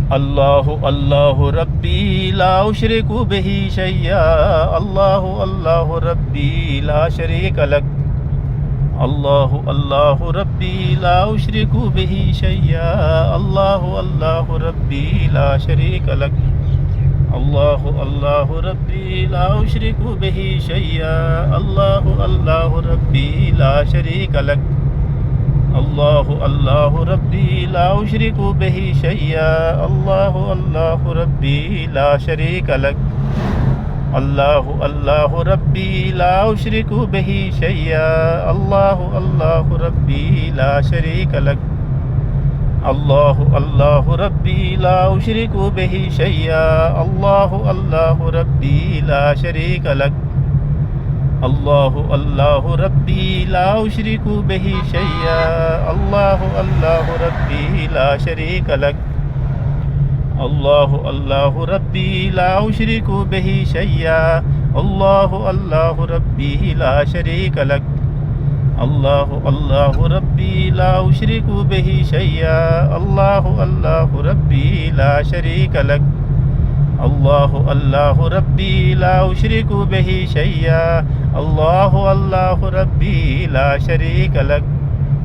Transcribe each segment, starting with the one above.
الله الله ربي لا أشرك به شيئا. الله الله ربي لا شريك لك. الله الله ربي لا أشرك به شيئا. الله الله ربي لا شريك لك. الله الله ربي لا أشرك به شيئا. الله الله ربي لا شريك لك. الله الله ربي لا أشرك به شيئا. الله الله ربي لا شريك لك. الله الله ربي لا أشرك به شيئا. الله الله ربي لا شريك لك. الله الله ربي لا أشرك به شيئا. الله الله ربي لا شريك لك. الله الله ربي لا أشرك به شيئا. الله الله ربي لا شريك لك. الله الله ربي لا أشرك به شيئا. الله الله ربي لا شريك لك. الله الله ربي لا أشرك به شيئا. الله الله ربي لا شريك لك. الله الله ربي لا أشرك به شيئا. الله الله ربي لا شريك لك.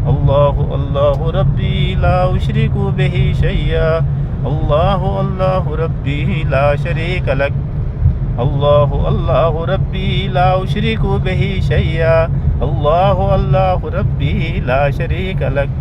الله الله ربي لا أشرك به شيئا. الله الله ربي لا شريك لك. الله الله ربي لا أشرك به شيئا. الله الله ربي لا شريك لك.